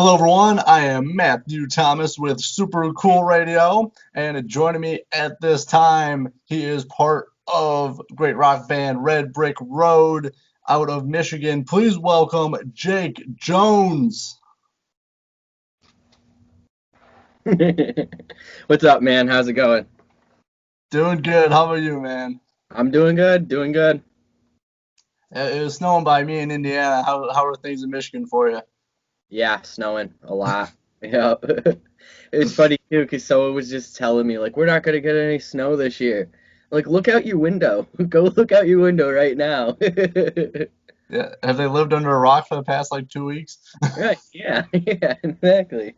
Hello, everyone. I am Matthew Thomas with Super Cool Radio, and joining me at this time, he is part of great rock band Red Brick Road out of Michigan. Please welcome Jake Jones. What's up, man? How's it going? Doing good. How about you, man? I'm doing good, doing good. It was snowing by me in Indiana. How are things in Michigan for you? Yeah, snowing a lot. Yeah. It's funny too, because someone was just telling me, like, we're not gonna get any snow this year. Like, look out your window. Go look out your window right now. Yeah, have they lived under a rock for the past like 2 weeks? Right, yeah, yeah, exactly.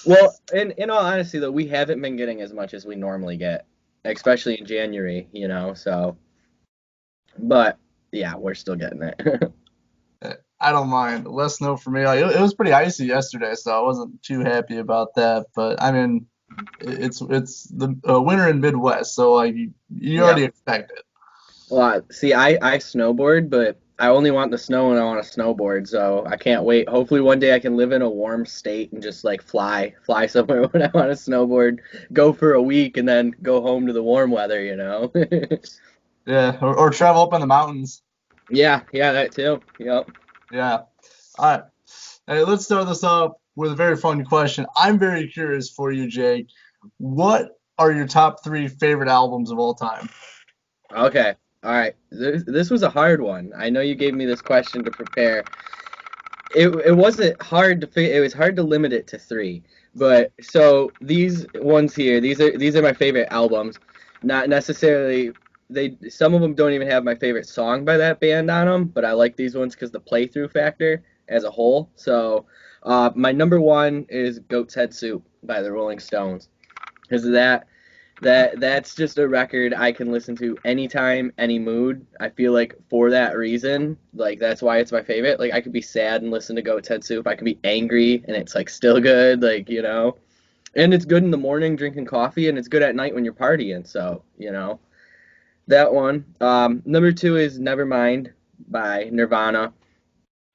Well, in all honesty, though, we haven't been getting as much as we normally get, especially in January, so, but yeah, we're still getting it. I don't mind. Less snow for me. Like, it was pretty icy yesterday, so I wasn't too happy about that. But I mean, it's the winter in Midwest, so like you Yeah. already expect it. Well, see, I snowboard, but I only want the snow when I want to snowboard, so I can't wait. Hopefully one day I can live in a warm state and just like fly somewhere when I want to snowboard, go for a week and then go home to the warm weather. Yeah, or travel up in the mountains. Yeah, yeah, that too. Yep. Yeah. All right. Hey, let's start this off with a very fun question. I'm very curious for you, Jake. What are your top three favorite albums of all time? Okay. All right. This was a hard one. I know you gave me this question to prepare. It wasn't hard to it was hard to limit it to three. But so these ones here, these are my favorite albums. Not necessarily some of them don't even have my favorite song by that band on them, but I like these ones because the playthrough factor as a whole. So my number one is Goat's Head Soup by the Rolling Stones. Because that's just a record I can listen to anytime, any mood. I feel like for that reason, like that's why it's my favorite. Like I could be sad and listen to Goat's Head Soup. I could be angry and it's like still good, like. And it's good in the morning drinking coffee and it's good at night when you're partying. So, that one. Number two is Nevermind by Nirvana, which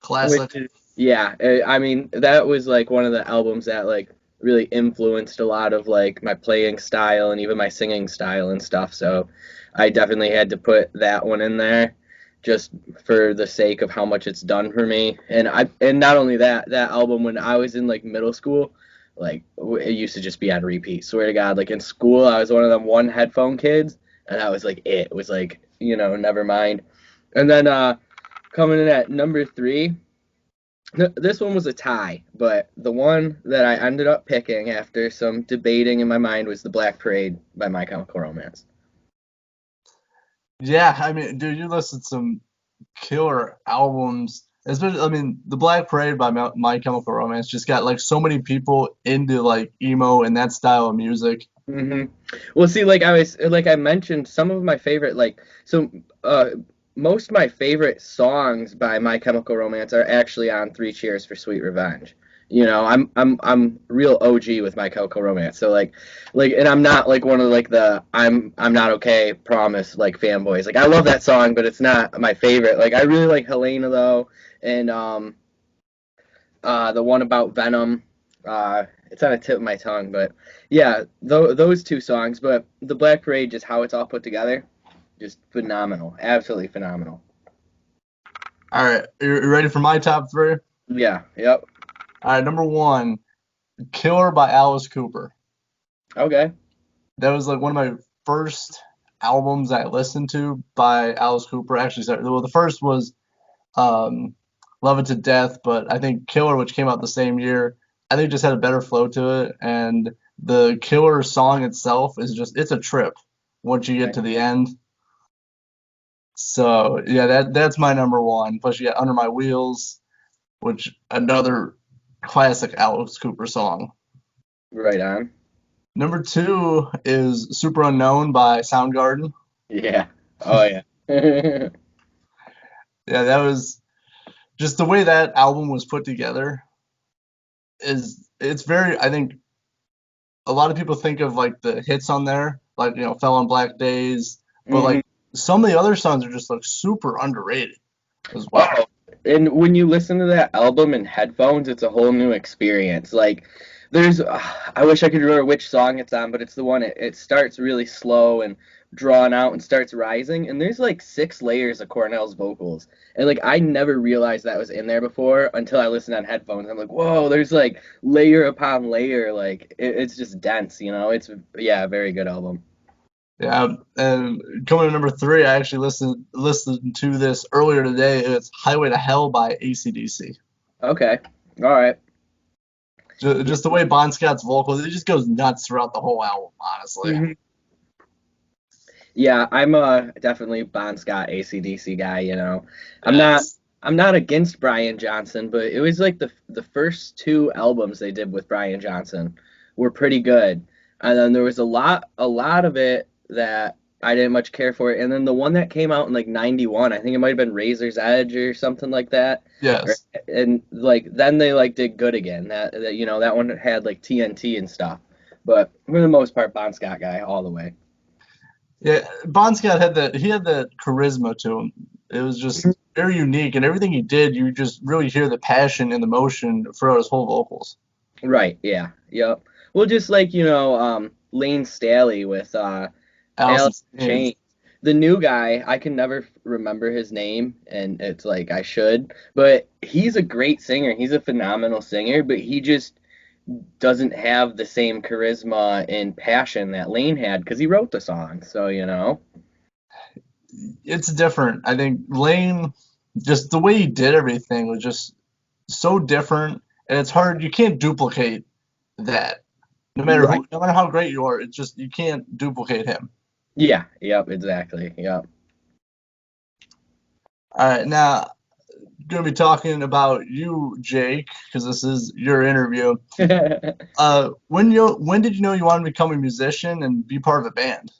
Classic. is yeah, I mean that was like one of the albums that like really influenced a lot of like my playing style and even my singing style and stuff. So I definitely had to put that one in there just for the sake of how much it's done for me. And not only that, that album when I was in like middle school, like it used to just be on repeat. Swear to God, like in school I was one of them one headphone kids and that was like it was like, never mind. And then coming in at number three, this one was a tie, but the one that I ended up picking after some debating in my mind was The Black Parade by My Chemical Romance. Yeah, I mean, dude, you listed some killer albums. Especially, I mean, The Black Parade by My Chemical Romance just got like so many people into like emo and that style of music. hmm Well, see, like I mentioned, some of my favorite, most of my favorite songs by My Chemical Romance are actually on Three Cheers for Sweet Revenge. I'm real OG with My Chemical Romance. So and I'm not like one of like the I'm not okay promise like fanboys. Like I love that song, but it's not my favorite. Like I really like Helena though, and the one about Venom. It's on the tip of my tongue, but yeah, those two songs. But the Black Parade, just how it's all put together, just phenomenal, absolutely phenomenal. All right, you ready for my top three? Yeah, yep. All right, number one, Killer by Alice Cooper. Okay. That was like one of my first albums I listened to by Alice Cooper. Actually, sorry, well, the first was um, Love It to Death, but I think Killer, which came out the same year, I think just had a better flow to it. And the Killer song itself is just, it's a trip once you get Right. to the end. So yeah, that's my number one. Plus you got Under My Wheels, which another classic Alice Cooper song. Right on. Number two is Super Unknown by Soundgarden. Yeah. Oh yeah. Yeah, that was just the way that album was put together is it's very I think a lot of people think of like the hits on there, like Fell on Black Days, but hmm like some of the other songs are just like super underrated as well. Oh, And when you listen to that album in headphones, it's a whole new experience. Like, there's, I wish I could remember which song it's on, but it's the one, it starts really slow and drawn out and starts rising. And there's like 6 layers of Cornell's vocals. And like, I never realized that was in there before until I listened on headphones. I'm like, whoa, there's like layer upon layer. Like, it's just dense, you know? It's, yeah, a very good album. Yeah, and coming to number three, I actually listened to this earlier today. It's "Highway to Hell" by AC/DC. Okay. All right. Just the way Bon Scott's vocals, it just goes nuts throughout the whole album, honestly. Mhm. Yeah, I'm definitely Bon Scott AC/DC guy, you know. I'm not Yes. I'm not against Brian Johnson, but it was like the first 2 albums they did with Brian Johnson were pretty good. And then there was a lot of it that I didn't much care for. And then the one that came out in like 91, I think it might have been Razor's Edge or something like that. Or, Yes. and like then they like did good again. That that one had like TNT and stuff. But for the most part, Bon Scott guy all the way. Yeah, Bon Scott had that charisma to him. It was just very unique, and everything he did, you just really hear the passion and emotion throughout his whole vocals. Right, yeah, yep. Well, just like, Lane Staley with Alice in Alice in Chains. Chains. The new guy, I can never remember his name, and it's like I should, but he's a great singer. He's a phenomenal singer, but he just doesn't have the same charisma and passion that Lane had because he wrote the song. So, It's different. I think Lane, just the way he did everything was just so different, and it's hard. You can't duplicate that. Right. No matter how great you are, it's just you can't duplicate him. Yeah, yep, exactly. Yep. All right, now gonna be talking about you, Jake, because this is your interview. When did you know you wanted to become a musician and be part of a band?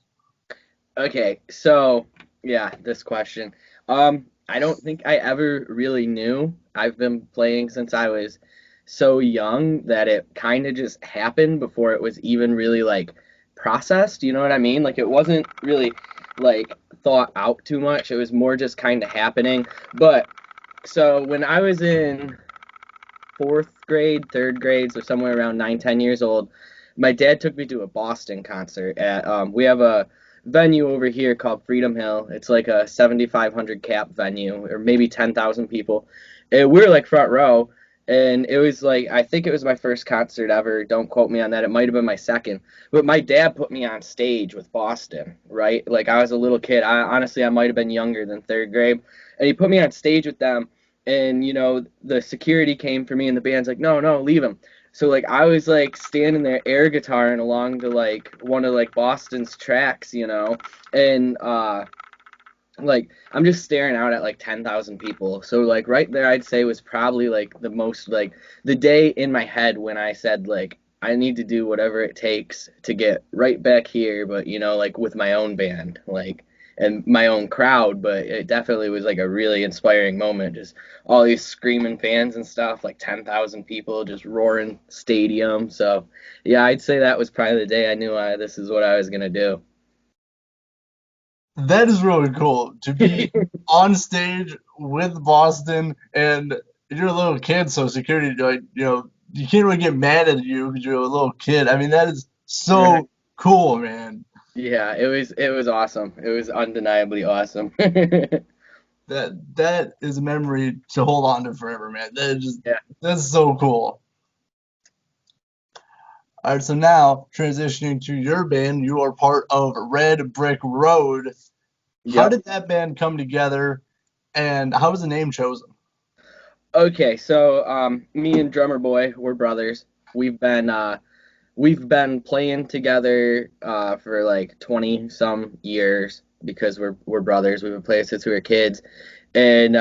Okay, so yeah, this question. I don't think I ever really knew. I've been playing since I was so young that it kind of just happened before it was even really like processed, you know what I mean? Like it wasn't really like thought out too much. It was more just kind of happening. But so when I was in fourth grade, third grade, so somewhere around 9, 10 years old, my dad took me to a Boston concert at we have a venue over here called Freedom Hill. It's like a 7,500 cap venue or maybe 10,000 people. And we were like front row, and it was like I think it was my first concert ever. Don't quote me on that. It might have been my second. But my dad put me on stage with Boston, right? Like I was a little kid. I might have been younger than third grade, and he put me on stage with them, and the security came for me and the band's like, no, no, leave him. So like I was like standing there air guitaring along to like one of like Boston's tracks, and like I'm just staring out at like 10,000 people. So like right there I'd say was probably like the most like the day in my head when I said like I need to do whatever it takes to get right back here, but like with my own band, like and my own crowd, but it definitely was like a really inspiring moment. Just all these screaming fans and stuff, like 10,000 people just roaring stadium. So, yeah, I'd say that was probably the day I knew this is what I was gonna do. That is really cool to be on stage with Boston, and you're a little kid, so security, like, you can't really get mad at you because you're a little kid. I mean, that is Right. so cool, man. Yeah, it was awesome. It was undeniably awesome. That is a memory to hold on to forever, man. Yeah. That's so cool. All right, so now transitioning to your band, you are part of Red Brick Road. How Yep. did that band come together, and how was the name chosen? Okay, so me and drummer boy, we're brothers. We've been playing together for like 20 some years because we're brothers. We've been playing since we were kids. And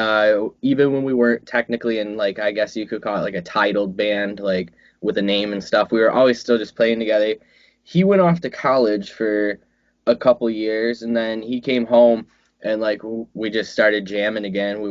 even when we weren't technically in like I guess you could call it like a titled band, like with a name and stuff, we were always still just playing together. He went off to college for a couple years, and then he came home, and like we just started jamming again.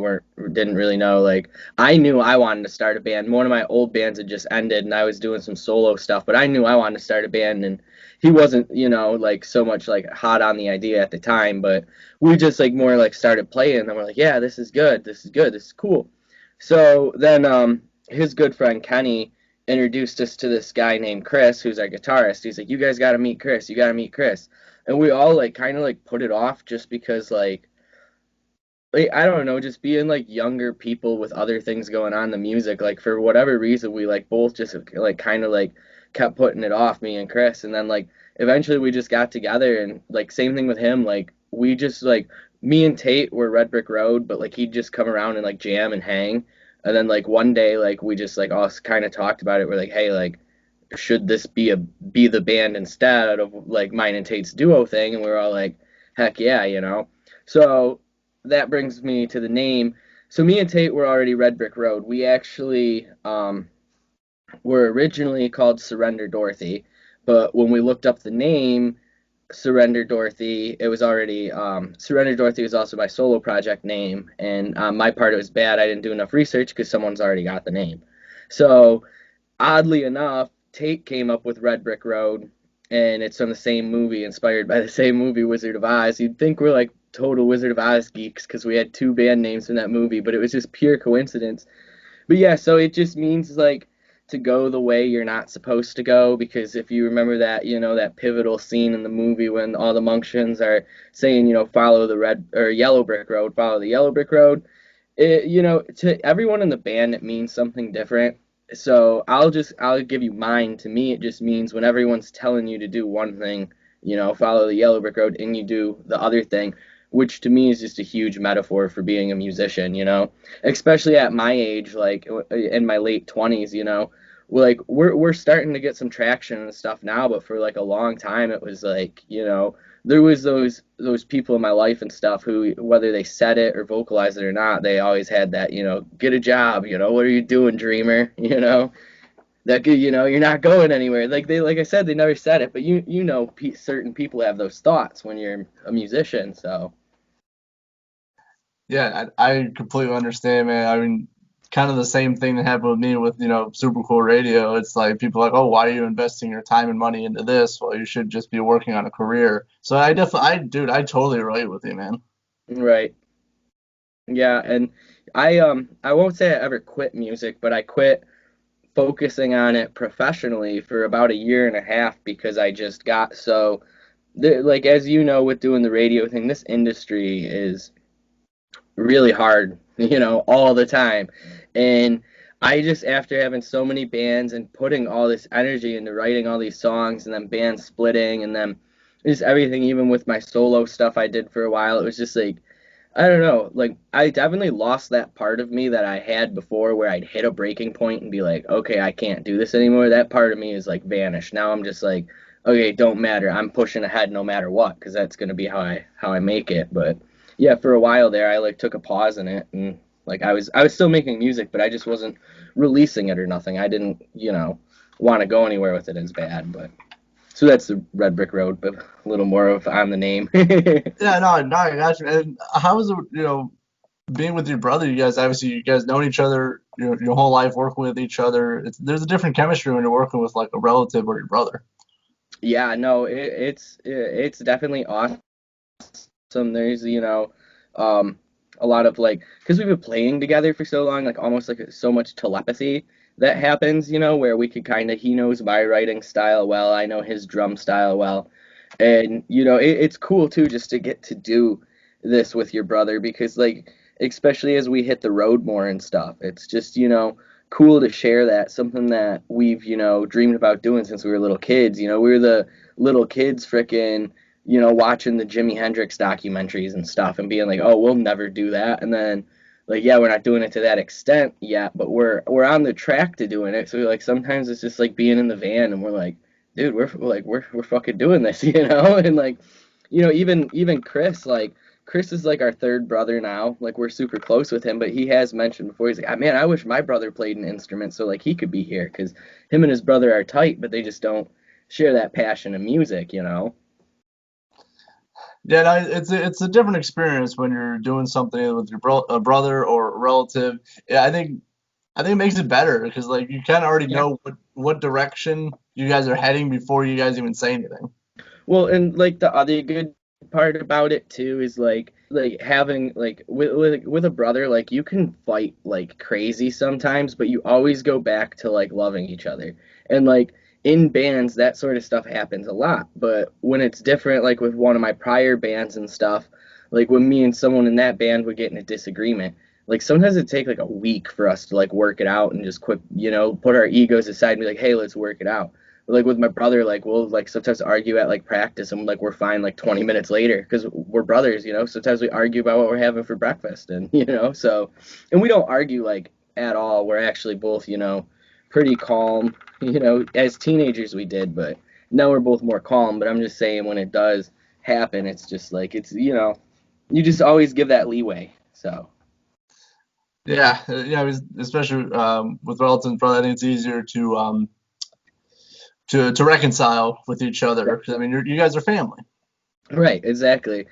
Didn't really know, like I knew I wanted to start a band. One of my old bands had just ended, and I was doing some solo stuff, but I knew I wanted to start a band, and he wasn't, like so much like hot on the idea at the time, but we just like more like started playing, and we're like, yeah, this is good, this is good, this is cool. So then his good friend Kenny introduced us to this guy named Chris, who's our guitarist. He's like, "You guys got to meet Chris. You got to meet Chris." And we all like kind of like put it off just because like I don't know, just being like younger people with other things going on in the music, like for whatever reason we like both just like kind of like kept putting it off, me and Chris, and then like eventually we just got together and like same thing with him, like we just like me and Tate were Red Brick Road, but like he'd just come around and like jam and hang. And then like one day like we just like all kind of talked about it. We're like, "Hey, like should this be the band instead of like mine and Tate's duo thing?" And we were all like, "Heck yeah, you know." So that brings me to the name. So me and Tate were already Red Brick Road. We actually were originally called Surrender Dorothy, but when we looked up the name Surrender Dorothy, it was already Surrender Dorothy was also my solo project name, and my part it was bad. I didn't do enough research because someone's already got the name. So oddly enough, Tate came up with Red Brick Road, and it's from the same movie, inspired by the same movie, Wizard of Oz. You'd think we're like total Wizard of Oz geeks because we had two band names from that movie, but it was just pure coincidence. But yeah, so it just means like to go the way you're not supposed to go, because if you remember that, that pivotal scene in the movie when all the Monksians are saying, follow the red or yellow brick road, follow the yellow brick road. To everyone in the band it means something different. So I'll give you mine. To me, it just means when everyone's telling you to do one thing, follow the yellow brick road, and you do the other thing, which to me is just a huge metaphor for being a musician, especially at my age, like in my late 20s, like we're starting to get some traction and stuff now, but for like a long time it was like, there was those people in my life and stuff who, whether they said it or vocalized it or not, they always had that, get a job, what are you doing, dreamer, that you're not going anywhere. Like I said, they never said it, but certain people have those thoughts when you're a musician, so. Yeah, I completely understand, man. I mean, kind of the same thing that happened with me with, Super Cool Radio. It's like people are like, oh, why are you investing your time and money into this? Well, you should just be working on a career. So dude, I totally relate with you, man. Right. Yeah, and I won't say I ever quit music, but I quit focusing on it professionally for about a year and a half because I just got so like as you know, with doing the radio thing, this industry is really hard, all the time. And I just, after having so many bands and putting all this energy into writing all these songs and then bands splitting and then just everything, even with my solo stuff I did for a while, it was just like, I don't know, like I definitely lost that part of me that I had before where I'd hit a breaking point and be like, okay, I can't do this anymore. That part of me is like vanished. Now I'm just like, okay, don't matter. I'm pushing ahead no matter what because that's gonna be how I make it. But yeah, for a while there, I like took a pause in it and like I was still making music, but I just wasn't releasing it or nothing. I didn't, want to go anywhere with it as bad. But so that's the Red Brick Road, but a little more of on the name. Yeah, no, I got you. And how was it, being with your brother? You guys known each other your whole life, working with each other. There's a different chemistry when you're working with like a relative or your brother. Yeah, no, it's definitely awesome. There's, um, a lot of like, because we've been playing together for so long, like almost like so much telepathy that happens, where we could kind of, he knows my writing style well, I know his drum style well. And, it's cool too just to get to do this with your brother because, like, especially as we hit the road more and stuff, it's just, cool to share that, something that we've, dreamed about doing since we were little kids. We were the little kids frickin', watching the Jimi Hendrix documentaries and stuff and being like, "Oh, we'll never do that." And then like, yeah, we're not doing it to that extent yet, but we're on the track to doing it. So like sometimes it's just like being in the van and we're like, "Dude, we're fucking doing this," And like, even Chris, like Chris is like our third brother now. Like we're super close with him, but he has mentioned before, he's like, "Ah, man, I wish my brother played an instrument so like he could be here because him and his brother are tight, but they just don't share that passion in music." Yeah, no, it's a different experience when you're doing something with your brother or relative. Yeah, I think it makes it better because like you kind of already Yeah. know what direction you guys are heading before you guys even say anything. Well, and like the other good part about it too is like like having like with a brother, like you can fight like crazy sometimes, but you always go back to like loving each other. And like in bands, that sort of stuff happens a lot. But when it's different, like with one of my prior bands and stuff, like when me and someone in that band would get in a disagreement, like sometimes it'd take like a week for us to like work it out and just quit, put our egos aside and be like, hey, let's work it out. Like with my brother, like we'll like sometimes argue at like practice and like we're fine like 20 minutes later because we're brothers, Sometimes we argue about what we're having for breakfast and so and we don't argue like at all. We're actually both, pretty calm, as teenagers we did, but now we're both more calm. But I'm just saying when it does happen, it's just like you just always give that leeway. So Yeah, yeah, especially with relatives and brother, I think it's easier to reconcile with each other because I mean you guys are family. right, exactly.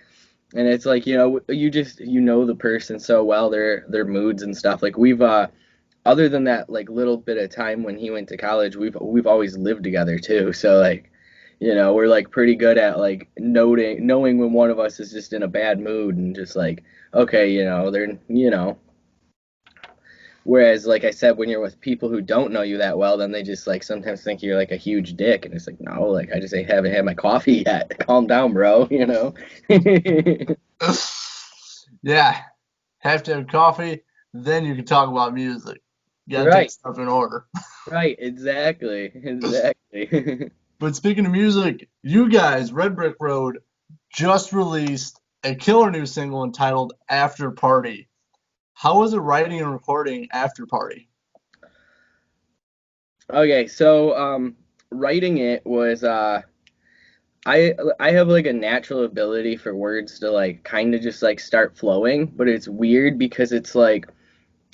And it's like, you just the person so well, their moods and stuff. Like we've other than that like little bit of time when he went to college, we've always lived together too. So like, we're like pretty good at like knowing when one of us is just in a bad mood and just like, okay, they're whereas like I said, when you're with people who don't know you that well, then they just like sometimes think you're like a huge dick and it's like, no, like I just haven't had my coffee yet. Calm down, bro. Yeah, have to have coffee, then you can talk about music. You gotta take Right. stuff in order. Right, exactly, exactly. But speaking of music, you guys, Red Brick Road, just released a killer new single entitled After Party. How was it writing and recording After Party? Okay, so writing it was I have like a natural ability for words to like kind of just like start flowing, but it's weird because it's like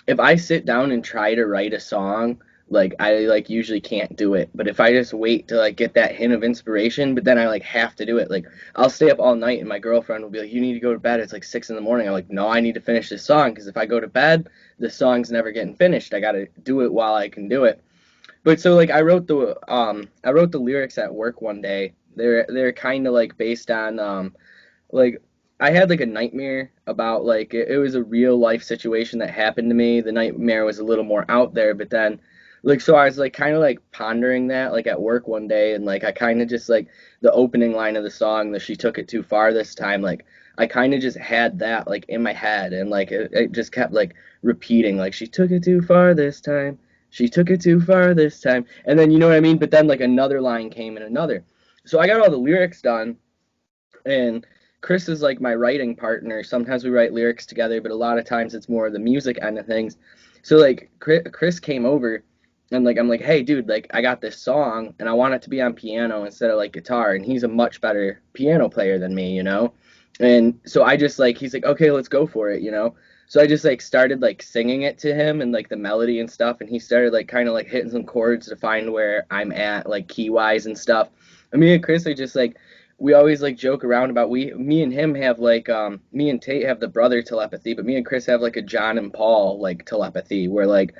if I sit down and try to write a song, like I like usually can't do it. But if I just wait to like get that hint of inspiration, but then I like have to do it. Like I'll stay up all night and my girlfriend will be like, "You need to go to bed. It's like 6 in the morning." I'm like, "No, I need to finish this song because if I go to bed, the song's never getting finished. I gotta do it while I can do it." But so like I wrote the lyrics at work one day. They're kind of like based on like I had like a nightmare about like it was a real life situation that happened to me. The nightmare was a little more out there, but then like so I was like kind of like pondering that like at work one day and like I kind of just like the opening line of the song that she took it too far this time like I kind of just had that like in my head and like it just kept like repeating like she took it too far this time. She took it too far this time. And then you know what I mean? But then like another line came and another. So I got all the lyrics done and Chris is like my writing partner. Sometimes we write lyrics together, but a lot of times it's more the music end of things. So like Chris came over and like I'm like, "Hey dude, like I got this song and I want it to be on piano instead of like guitar." And he's a much better piano player than me. And so I just like he's like, "Okay, let's go for it." So I just like started like singing it to him and like the melody and stuff and he started like kind of like hitting some chords to find where I'm at like key wise and stuff. And me and Chris are just like we always like joke around about me and him have like me and Tate have the brother telepathy, but me and Chris have like a John and Paul like telepathy where like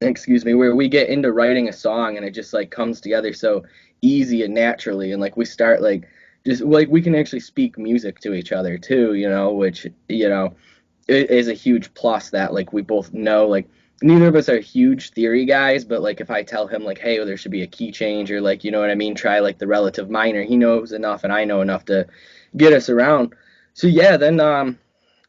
excuse me, where we get into writing a song and it just like comes together so easy and naturally and like we start like just like we can actually speak music to each other too, which it is a huge plus that like we both know like neither of us are huge theory guys, but like if I tell him like, hey, well, there should be a key change or like you know what I mean, try like the relative minor, he knows enough and I know enough to get us around. So yeah, then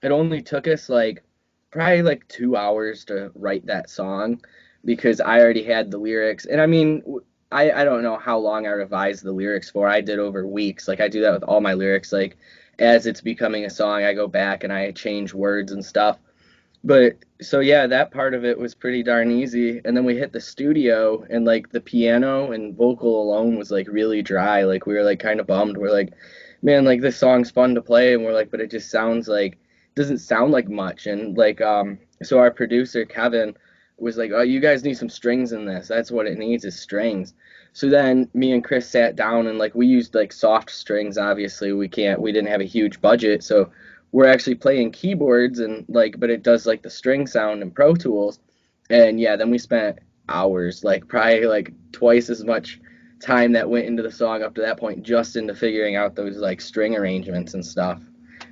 it only took us like probably like 2 hours to write that song because I already had the lyrics. And I mean, I don't know how long I revised the lyrics for. I did over weeks. Like I do that with all my lyrics. Like as it's becoming a song, I go back and I change words and stuff. But so yeah, that part of it was pretty darn easy. And then we hit the studio and like the piano and vocal alone was like really dry. Like we were like kind of bummed. We're like, man, like this song's fun to play and we're like, but it just sounds like doesn't sound like much. And like so our producer Kevin was like, "Oh, you guys need some strings in this. That's what it needs is strings." So then me and Chris sat down and like we used like soft strings. Obviously, we didn't have a huge budget, so we're actually playing keyboards and like but it does like the string sound in Pro Tools. And yeah, then we spent hours, like probably like twice as much time that went into the song up to that point just into figuring out those like string arrangements and stuff.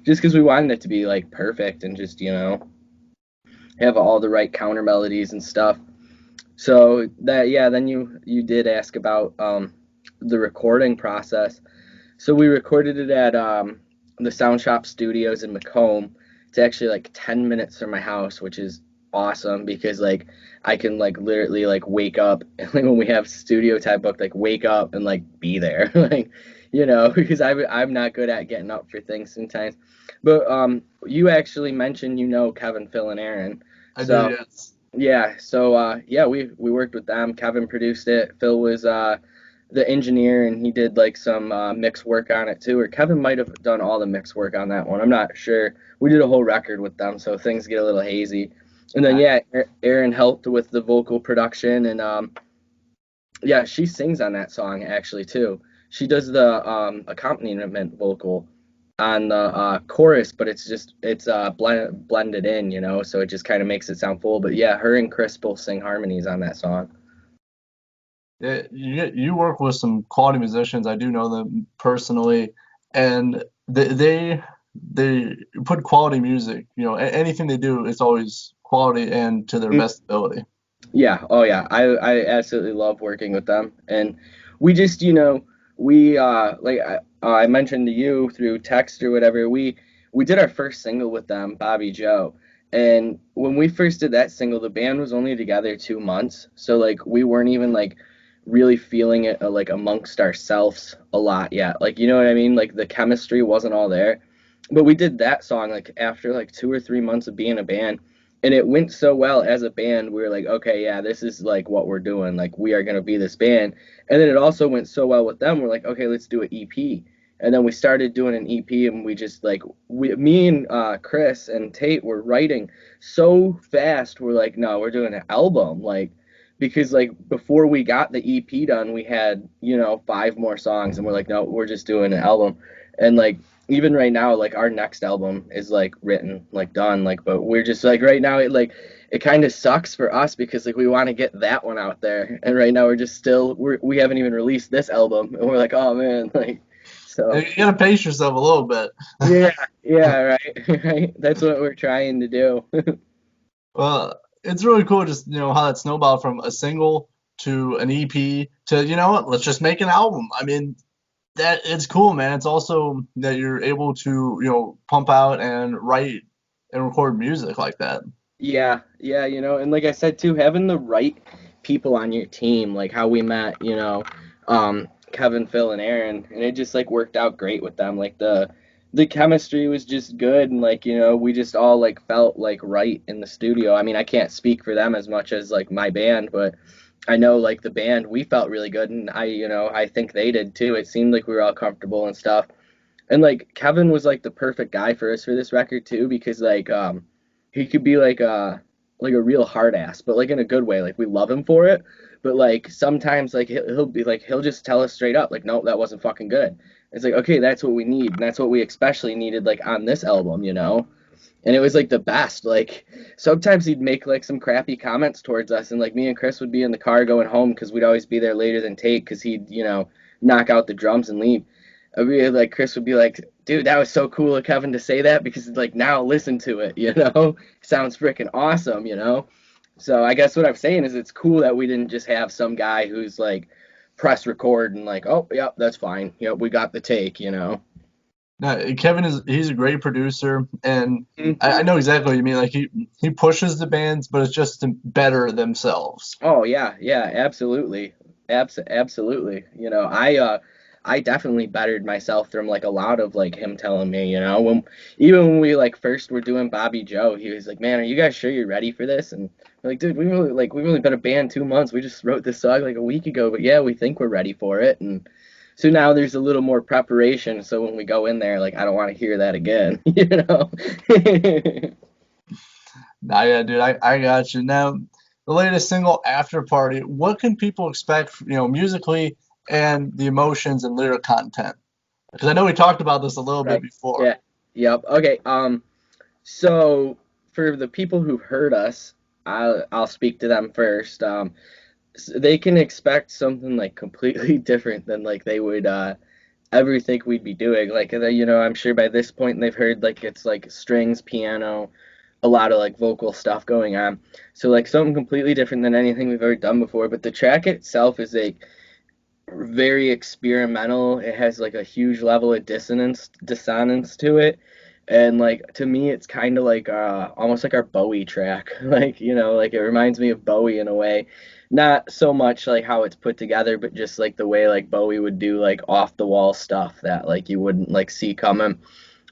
just because we wanted it to be like perfect and just have all the right counter melodies and stuff. So that yeah, then you did ask about the recording process. So we recorded it at the Sound Shop Studios in Macomb. It's actually like 10 minutes from my house, which is awesome because like I can like literally like wake up and like when we have studio time booked, like wake up and like be there, like because I'm not good at getting up for things sometimes. But you actually mentioned Kevin, Phil, and Aaron. I do, So yes. yeah, so yeah, we worked with them. Kevin produced it. Phil was the engineer, and he did like some mix work on it too. Or Kevin might have done all the mix work on that one. I'm not sure. We did a whole record with them, so things get a little hazy. And then yeah, Erin helped with the vocal production, and yeah, she sings on that song actually too. She does the accompaniment vocal on the chorus, but it's blended in, so it just kind of makes it sound full. But yeah, her and Chris both sing harmonies on that song. Yeah, you work with some quality musicians. I do know them personally, and they put quality music. Anything they do, it's always quality and to their best ability. Yeah, oh yeah, I absolutely love working with them, and we just we like I mentioned to you through text or whatever, we did our first single with them, Bobby Joe, and when we first did that single, the band was only together 2 months, so like we weren't even like really feeling it like amongst ourselves a lot yet, like you know what I mean, like the chemistry wasn't all there, but we did that song like after like 2 or 3 months of being a band, and it went so well as a band. We were like, okay, yeah, this is like what we're doing, like we are going to be this band. And then it also went so well with them, we're like, okay, let's do an EP. And then we started doing an EP, and we just like me and Chris and Tate were writing so fast, we're like, no, we're doing an album, like because like before we got the EP done, we had 5 more songs, and we're like, no, we're just doing an album. And like even right now, like our next album is like written, like done, like, but we're just like right now, it kind of sucks for us because like we want to get that one out there, and right now we haven't even released this album, and we're like, oh man, like, so You gotta pace yourself a little bit. yeah, yeah, right, right. That's what we're trying to do. Well, it's really cool just how that snowballed from a single to an EP to what, let's just make an album. I mean, that it's cool, man. It's also that you're able to pump out and write and record music like that. Yeah, yeah, and like I said too, having the right people on your team, like how we met, Kevin, Phil, and Aaron, and it just like worked out great with them. Like the chemistry was just good, and like we just all like felt like right in the studio. I mean, I can't speak for them as much as like my band, but I know like the band, we felt really good, and I think they did too. It seemed like we were all comfortable and stuff. And like Kevin was like the perfect guy for us for this record too, because like he could be like a real hard ass, but like in a good way. Like we love him for it, but like sometimes like he'll be like he'll just tell us straight up like no, that wasn't fucking good. It's like okay, that's what we need, and that's what we especially needed like on this album. And it was like the best. Like sometimes he'd make like some crappy comments towards us, and like me and Chris would be in the car going home because we'd always be there later than Tate because he'd knock out the drums and leave. I'd be like Chris would be like, dude, that was so cool of Kevin to say that because like now listen to it, sounds freaking awesome. So I guess what I'm saying is it's cool that we didn't just have some guy who's like press record and like, oh, yep, that's fine. Yep, we got the take. Now, Kevin he's a great producer, and I Mhm. know exactly what you mean. Like he pushes the bands, but it's just to better themselves. Oh yeah, yeah, absolutely. Absolutely. I definitely bettered myself from like a lot of like him telling me, even when we like first were doing Bobby Joe, he was like, "Man, are you guys sure you're ready for this?" And we're like, "Dude, we've only been a band 2 months. We just wrote this song like a week ago, but yeah, we think we're ready for it." And so now there's a little more preparation, so when we go in there, like I don't want to hear that again, Nah, yeah, dude, I got you. Now, the latest single, After Party, what can people expect, musically and the emotions and lyric content? Because I know we talked about this a little bit Right. before. Yeah. Yep. Okay. So for the people who've heard us, I'll speak to them first. They can expect something like completely different than like they would ever think we'd be doing. Like, you know, I'm sure by this point they've heard like it's like strings, piano, a lot of like vocal stuff going on. So like something completely different than anything we've ever done before. But the track itself is like very experimental. It has like a huge level of dissonance to it. And like to me it's kind of like almost like our Bowie track. Like, you know, like it reminds me of Bowie in a way. Not so much like how it's put together, but just like the way like Bowie would do like off the wall stuff that like you wouldn't like see coming.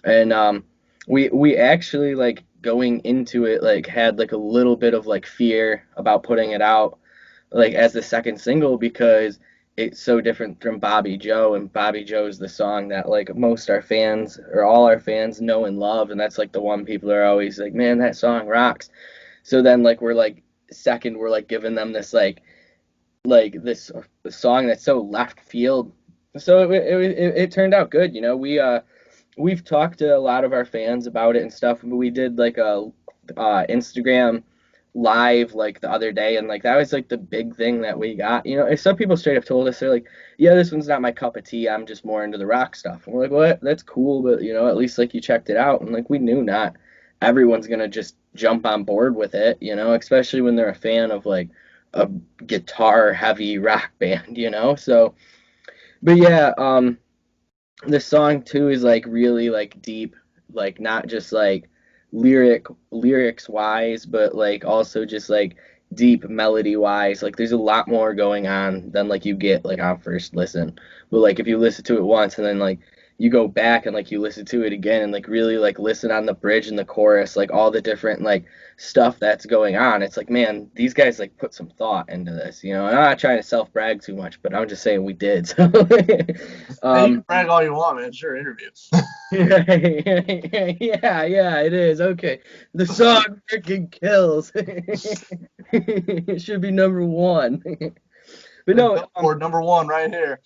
And we actually like going into it like had like a little bit of like fear about putting it out like as the second single because it's so different from Bobby Joe, and Bobby Joe is the song that like most our fans or all our fans know and love, and that's like the one people are always like, man, that song rocks. So then like we're like second, we're like giving them this like this song that's so left field. So it turned out good, you know. We've talked to a lot of our fans about it and stuff, but we did like a Instagram live like the other day, and like that was like the big thing that we got. You know, and some people straight up told us they're like, "Yeah, this one's not my cup of tea. I'm just more into the rock stuff." And we're like, "What? That's cool, but you know, at least like you checked it out." And like we knew not everyone's gonna just jump on board with it, you know, especially when they're a fan of like a guitar heavy rock band, you know. So, but yeah, the song too is like really like deep, like not just like lyrics wise, but like also just like deep melody wise. Like there's a lot more going on than like you get like on first listen. But like if you listen to it once and then like you go back and like you listen to it again and like really like listen on the bridge and the chorus, like all the different like stuff that's going on. It's like, man, these guys like put some thought into this, you know. And I'm not trying to self brag too much, but I'm just saying we did. So Hey, you um can brag all you want, man. It's your interview. yeah, yeah, it is. Okay. The song freaking kills. It should be number one. But The no, Billboard #1 right here.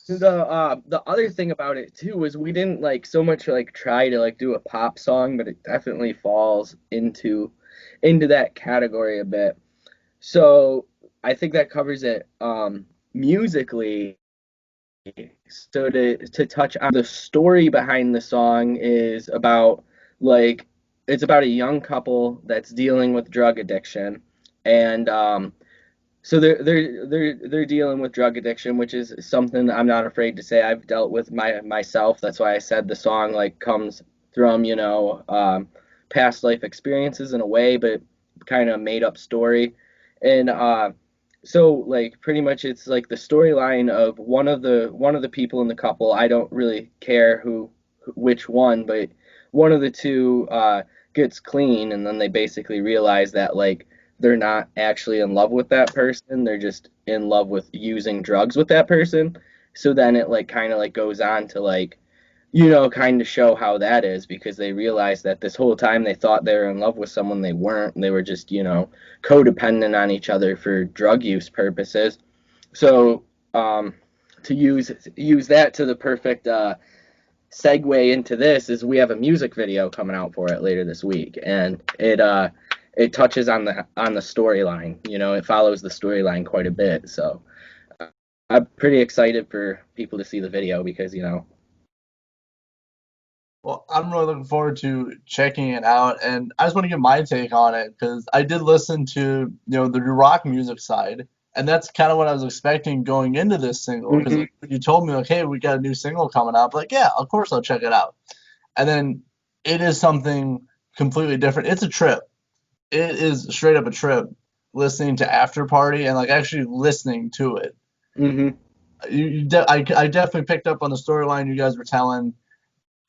the other thing about it too was we didn't like so much like try to like do a pop song, but it definitely falls into that category a bit. So I think that covers it. Musically, so to touch on the story behind the song is about like it's about a young couple that's dealing with drug addiction, and so they're dealing with drug addiction, which is something I'm not afraid to say I've dealt with myself. That's why I said the song like comes from, you know, past life experiences in a way, but kind of made up story. And so like pretty much it's like the storyline of one of the people in the couple. I don't really care which one, but one of the two gets clean, and then they basically realize that like they're not actually in love with that person. They're just in love with using drugs with that person. So then it like kind of like goes on to like, you know, kind of show how that is because they realize that this whole time they thought they were in love with someone they weren't. They were just, you know, codependent on each other for drug use purposes. So to use that to the perfect segue into this is we have a music video coming out for it later this week, and it touches on the storyline. You know, it follows the storyline quite a bit. So I'm pretty excited for people to see the video because you know. Well, I'm really looking forward to checking it out, and I just want to give my take on it because I did listen to, the rock music side, and that's kind of what I was expecting going into this single. Because Mhm. like, when you told me like, hey, we got a new single coming out, like, yeah, of course I'll check it out. And then it is something completely different. It's a trip. It is straight up a trip listening to After Party and like actually listening to it. Mhm. I definitely picked up on the storyline you guys were telling,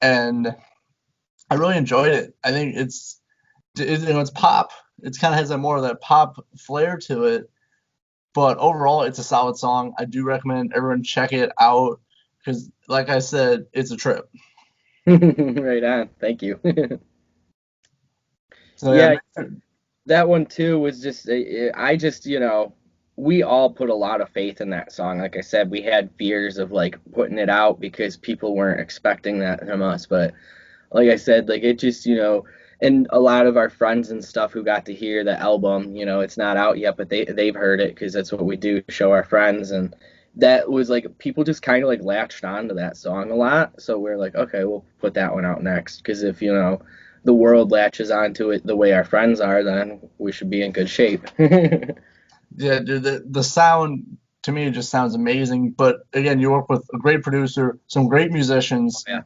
and I really enjoyed it. I think it's pop. It's kind of has that more of that pop flair to it, but overall, it's a solid song. I do recommend everyone check it out because, like I said, it's a trip. Right on. Thank you. So yeah, Yeah, make sure- that one too was just I just you know we all put a lot of faith in that song. Like I said, we had fears of like putting it out because people weren't expecting that from us, but like I said, like it just, you know, and a lot of our friends and stuff who got to hear the album, you know, it's not out yet, but they've heard it because that's what we do, show our friends, and that was like people just kind of like latched on to that song a lot. So we're like, okay, we'll put that one out next because if the world latches onto it the way our friends are, then we should be in good shape. Yeah, dude, the sound to me just sounds amazing. But again, you work with a great producer, some great musicians, Yeah.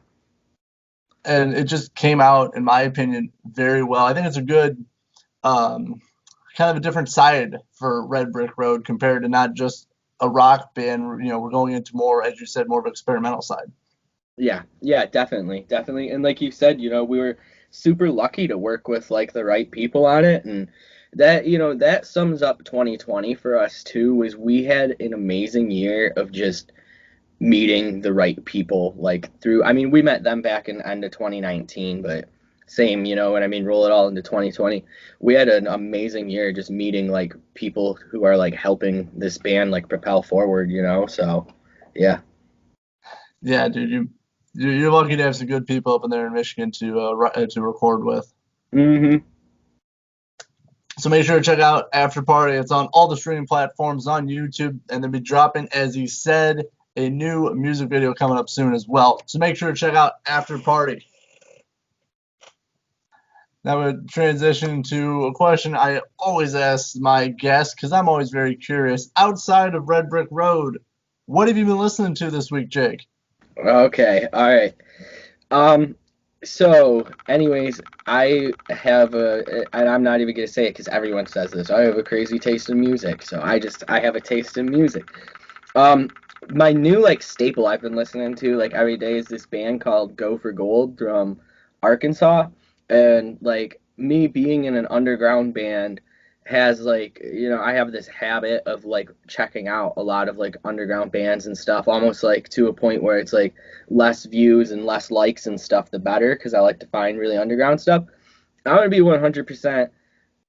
and it just came out, in my opinion, very well. I think it's a good um, kind of a different side for Red Brick Road compared to not just a rock band. We're going into more, as you said, more of an experimental side. Yeah, yeah, definitely, definitely. And like you said, we were super lucky to work with like the right people on it, and that sums up 2020 for us too, was we had an amazing year of just meeting the right people like through I mean, we met them back in end of 2019, but same, what I mean, roll it all into 2020. We had an amazing year just meeting like people who are like helping this band like propel forward, so yeah. Yeah, dude, you're lucky to have some good people up in there in Michigan to record with. Hmm. So make sure to check out After Party. It's on all the streaming platforms on YouTube, and they'll be dropping, as he said, a new music video coming up soon as well. So make sure to check out After Party. Now we'll transition to a question I always ask my guests because I'm always very curious. Outside of Red Brick Road, what have you been listening to this week, Jake? Okay, all right. Um, so, anyways, and I'm not even gonna say it because everyone says this. I have a crazy taste in music, so I have a taste in music. Um, my new like staple I've been listening to like every day is this band called Go for Gold from Arkansas, and like me being in an underground band has like I have this habit of like checking out a lot of like underground bands and stuff, almost like to a point where it's like less views and less likes and stuff the better because I like to find really underground stuff. I'm gonna be 100%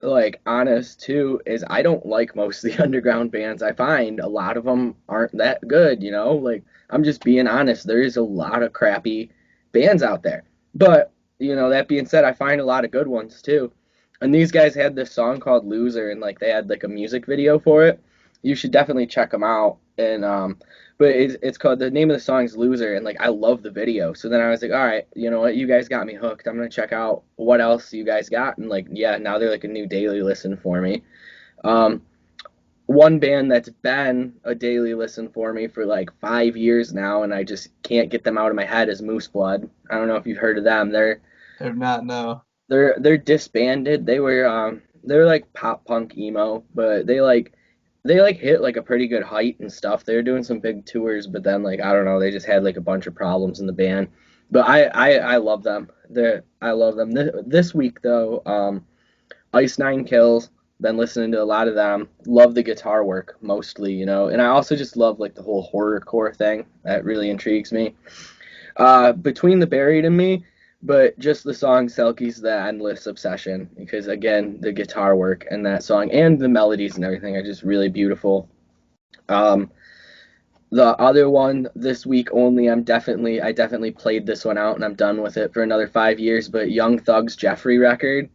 like honest too, is I don't like most of the underground bands. I find a lot of them aren't that good. Like I'm just being honest. There is a lot of crappy bands out there. But, that being said, I find a lot of good ones too. And these guys had this song called Loser, and like they had like a music video for it. You should definitely check them out. And but it's called, the name of the song is Loser, and like I love the video. So then I was like, all right, you know what, you guys got me hooked. I'm gonna check out what else you guys got, and like yeah, now they're like a new daily listen for me. Um, One band that's been a daily listen for me for like 5 years now, and I just can't get them out of my head is Moose Blood. I don't know if you've heard of them. If not, no. They're disbanded. They were like pop punk emo, but they like hit like a pretty good height and stuff. They were doing some big tours, but then like I don't know, they just had like a bunch of problems in the band. But I love them. I love them. This week though, Ice Nine Kills. Been listening to a lot of them. Love the guitar work mostly. And I also just love like the whole horrorcore thing. That really intrigues me. Between the Buried and Me, but just the song Selkie's The Endless Obsession, because again, the guitar work and that song and the melodies and everything are just really beautiful. Um, the other one this week only, I definitely played this one out and I'm done with it for another 5 years, but Young Thug's Jeffrey record.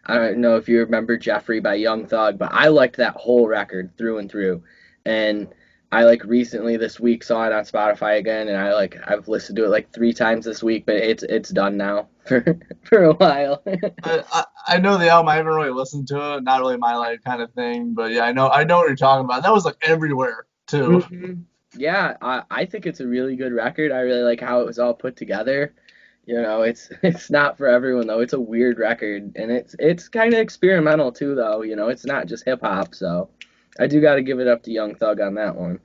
I don't know if you remember Jeffrey by Young Thug, but I liked that whole record through and through. And I like recently this week saw it on Spotify again, and I've listened to it like 3 times this week, but it's done now for a while. I know the album. I haven't really listened to it. Not really my like kind of thing. But yeah, I know what you're talking about. That was like everywhere too. Hmm. Yeah, I think it's a really good record. I really like how it was all put together. It's not for everyone though. It's a weird record, and it's kind of experimental too though. It's not just hip hop. So I do got to give it up to Young Thug on that one.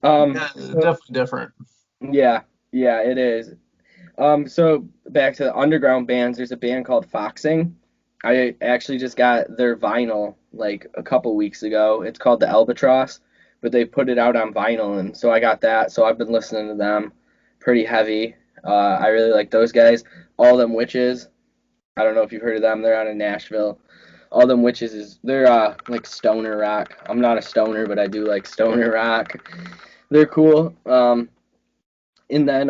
Yeah, So definitely different. yeah, yeah, it is. So back to the underground bands, there's a band called Foxing. I actually just got their vinyl like a couple weeks ago. It's called the Albatross, but they put it out on vinyl, and so I got that. So I've been listening to them pretty heavy. I really like those guys. All Them Witches. I don't know if you've heard of them. They're out of Nashville. All Them Witches they're like stoner rock. I'm not a stoner, but I do like stoner rock. They're cool. And then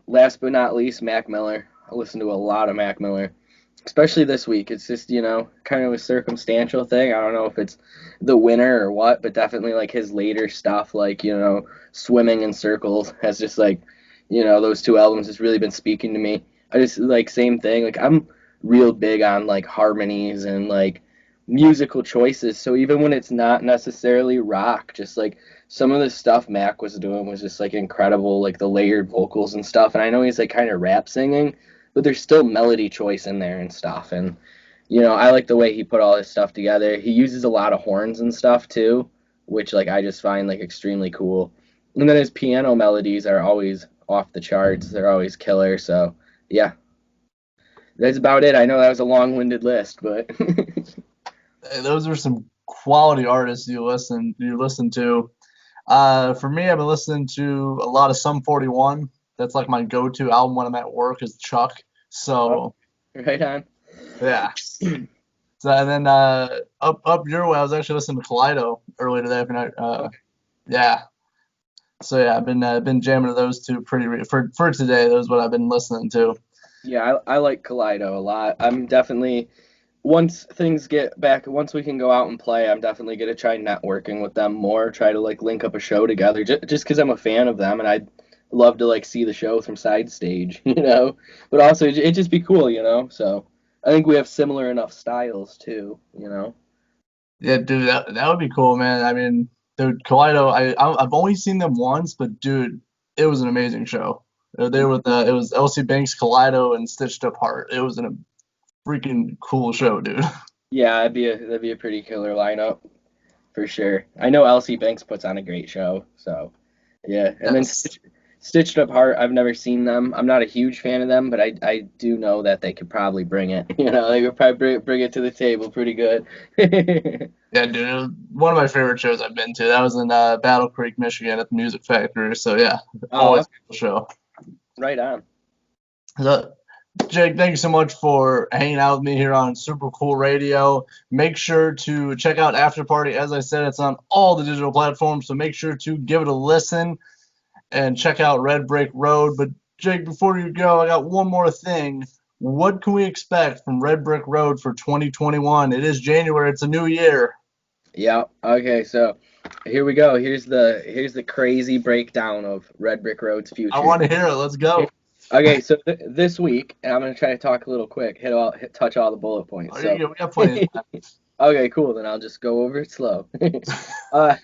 last but not least, Mac Miller. I listen to a lot of Mac Miller. especially this week. It's just, kind of a circumstantial thing. I don't know if it's the winter or what, but definitely like his later stuff, like, Swimming in Circles has just like, those two albums has really been speaking to me. I just like same thing. Like I'm real big on like harmonies and like musical choices. So even when it's not necessarily rock, just like some of the stuff Mac was doing was just like incredible, like the layered vocals and stuff. And I know he's like kind of rap singing, but there's still melody choice in there and stuff. And I like the way he put all his stuff together. He uses a lot of horns and stuff too, which like I just find like extremely cool. And then his piano melodies are always off the charts. They're always killer. So yeah, that's about it. I know that was a long-winded list, but Hey, those are some quality artists you listen to. For me, I've been listening to a lot of Sum 41. That's like my go-to album when I'm at work is Chuck. oh, So right on. yeah. So and then up your way, I was actually listening to Kaleido earlier today. Okay. Yeah. So yeah, I've been jamming to those two for today. Those what I've been listening to. Yeah, I like Kaleido a lot. I'm definitely once things get back, once we can go out and play, I'm definitely gonna try networking with them more. Try to like link up a show together, just because I'm a fan of them and I'd love to like see the show from side stage, But also it'd just be cool, So I think we have similar enough styles too, Yeah, dude, that would be cool, man. I mean, dude, Kaleido, I've only seen them once, but dude, it was an amazing show. They were it was LC Banks, Kaleido, and Stitched Up Heart. It was a freaking cool show, dude. Yeah, that'd be a pretty killer lineup for sure. I know LC Banks puts on a great show, so. Yeah, and then Yes. Stitched Up Heart, I've never seen them. I'm not a huge fan of them, but I do know that they could probably bring it. They could probably bring it to the table pretty good. Yeah, dude, it was one of my favorite shows I've been to. That was in Battle Creek, Michigan, at the Music Factory. So yeah, Oh, always a cool show. right on. So, Jake, thank you so much for hanging out with me here on Super Cool Radio. Make sure to check out After Party. As I said, it's on all the digital platforms, so make sure to give it a listen and check out Red Brick Road. But Jake, before you go, I got one more thing. What can we expect from Red Brick Road for 2021? It is January. It's a new year. Yeah. Okay, so here we go. Here's the crazy breakdown of Red Brick Road's I future. want to hear it. Let's go. Okay, so this week, and I'm gonna try to talk a little quick, touch all the bullet points. Oh, So we got plenty of time. okay, cool. Then I'll just go over it slow. uh,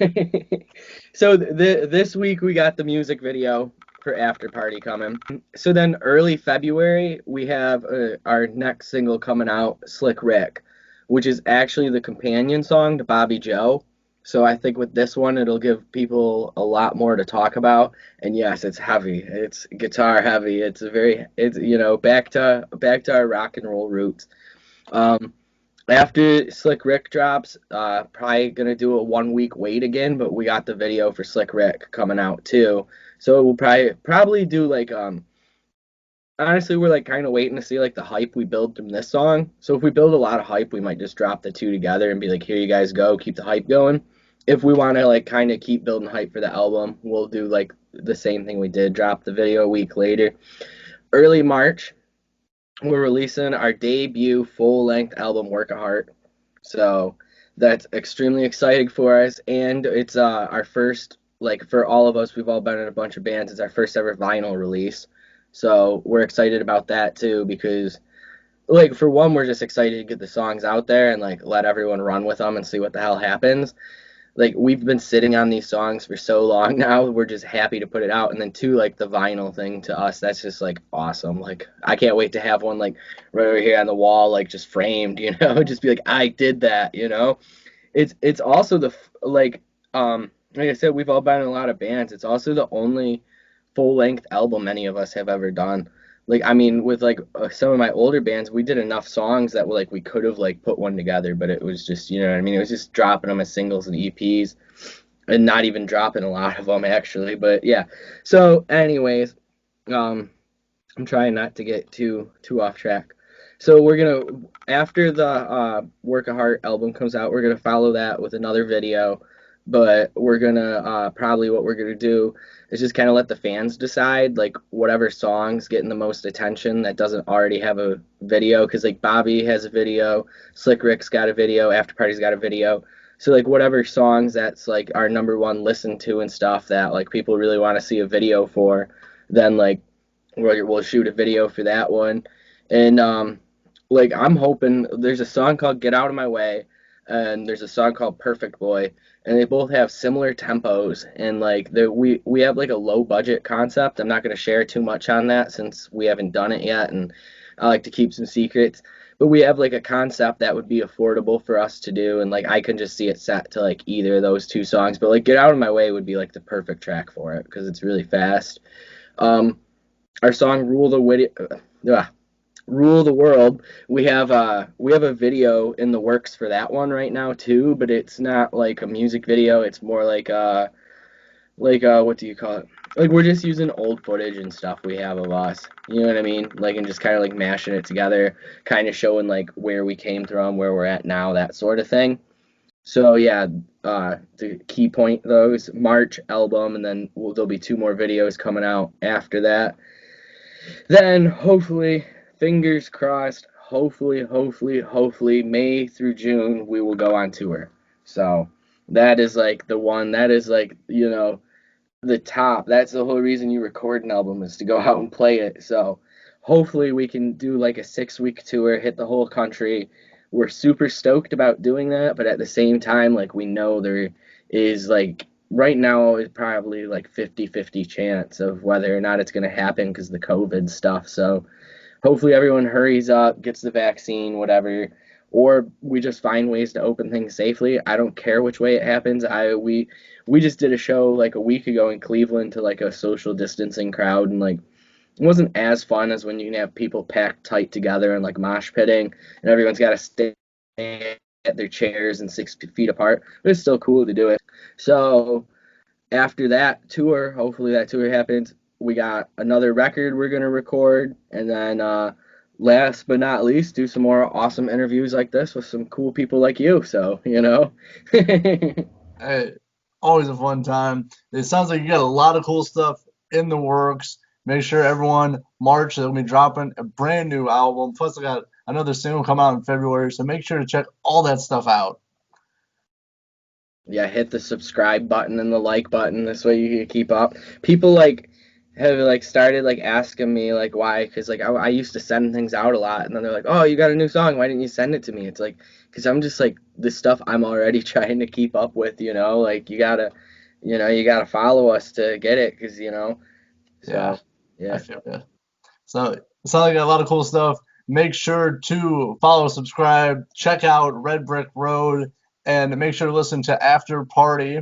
so this week we got the music video for After Party coming. So then early February we have our next single coming out, Slick Rick, which is actually the companion song to Bobby Joe. So I think with this one it'll give people a lot more to talk about. And yes, it's heavy. It's guitar heavy. It's back to our rock and roll roots. Um, After Slick Rick drops, probably gonna do a 1 week wait again, but we got the video for Slick Rick coming out too. So we'll probably do like honestly we're like kind of waiting to see like the hype we build from this song. So if we build a lot of hype, we might just drop the two together and be like, here you guys go, keep the hype going. If we want to like kind of keep building hype for the album, we'll do like the same thing we did, drop the video a week later. Early March, we're releasing our debut full-length album, Work of Heart. So that's extremely exciting for us, and it's our first, like for all of us, we've all been in a bunch of bands. It's our first ever vinyl release, so we're excited about that too because, like, for one, we're just excited to get the songs out there and like let everyone run with them and see what the hell happens. Like we've been sitting on these songs for so long now, we're just happy to put it out. And then two, like the vinyl thing to us, that's just like awesome. Like I can't wait to have one like right over here on the wall, like just framed, just be like I did that. It's also like I said, we've all been in a lot of bands. It's also the only full length album any of us have ever done. Like I mean, with like some of my older bands, we did enough songs that like we could have like put one together, but it was just what I mean. It was just dropping them as singles and EPs, and not even dropping a lot of them actually. But yeah. So, anyways, um, I'm trying not to get too off track. So we're gonna after the Work of Heart album comes out, we're gonna follow that with another video but we're gonna probably what we're gonna do is just kind of let the fans decide like whatever songs getting the most attention that doesn't already have a video, because like Bobby has a video, Slick Rick's got a video, After Party's got a video. So like whatever songs that's like our number one listen to and stuff that like people really want to see a video for, then like we'll shoot a video for that one. And like I'm hoping there's a song called Get Out of My Way and there's a song called Perfect Boy, and they both have similar tempos, and like we have like a low budget concept. I'm not going to share too much on that since we haven't done it yet, and I like to keep some secrets. But we have like a concept that would be affordable for us to do, and like I can just see it set to like either of those two songs. But like Get Out of My Way would be like the perfect track for it because it's really fast. Um, our song Rule the World. We have a video in the works for that one right now too, but it's not like a music video. It's more like what do you call it? Like we're just using old footage and stuff we have of us. You know what I mean? Like and just kind of like mashing it together, kind of showing like where we came from, where we're at now, that sort of thing. So yeah, the key point those March album, and then there'll be two more videos coming out after that. Then hopefully, fingers crossed, hopefully May through June we will go on tour. So that is like the one that is like, the top. That's the whole reason you record an album is to go out and play it. So hopefully we can do like a 6 week tour, hit the whole country. We're super stoked about doing that, but at the same time, like we know there is like right now is probably like 50-50 chance of whether or not it's going to happen because of the COVID stuff. So hopefully everyone hurries up, gets the vaccine, whatever, or we just find ways to open things safely. I don't care which way it happens. We just did a show like a week ago in Cleveland to like a social distancing crowd, and like it wasn't as fun as when you can have people packed tight together and like mosh pitting and everyone's got to stay at their chairs and 6 feet apart, but it's still cool to do it. So after that tour, hopefully that tour happens, we got another record we're gonna record, and then last but not least, do some more awesome interviews like this with some cool people like you. So, Hey, always a fun time. It sounds like you got a lot of cool stuff in the works. Make sure everyone March they'll be dropping a brand new album. Plus, I got another single come out in February, so make sure to check all that stuff out. Yeah, hit the subscribe button and the like button. This way you can keep up. People like have like started like asking me like why, because like I used to send things out a lot, and then they're like, oh, you got a new song, why didn't you send it to me? It's like because I'm just like the stuff I'm already trying to keep up with, like you gotta follow us to get it, because Yeah, so I yeah. feel you. So it sounds like you got a lot of cool stuff. Make sure to follow, subscribe, check out Red Brick Road, and make sure to listen to After Party.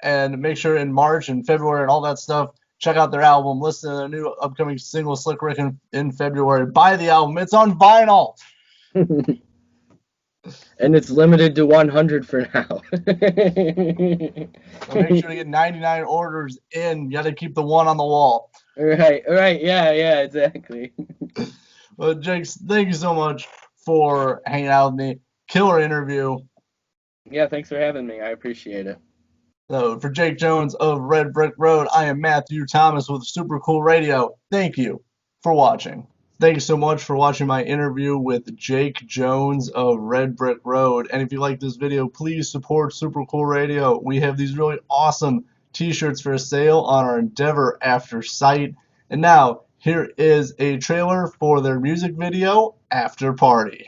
And make sure in March and February and all that stuff, check out their album. Listen to their new upcoming single, Slick Rick, in February. Buy the album. It's on vinyl. And it's limited to 100 for now. So make sure to get 99 orders in. You got to keep the one on the wall. Right, yeah, exactly. Well, Jakes, thank you so much for hanging out with me. Killer interview. Yeah, thanks for having me. I appreciate it. So for Jake Jones of Red Brick Road, I am Matthew Thomas with Super Cool Radio. Thank you for watching. Thank you so much for watching my interview with Jake Jones of Red Brick Road. And if you like this video, please support Super Cool Radio. We have these really awesome t-shirts for sale on our Endeavor After site. And now, here is a trailer for their music video, After Party.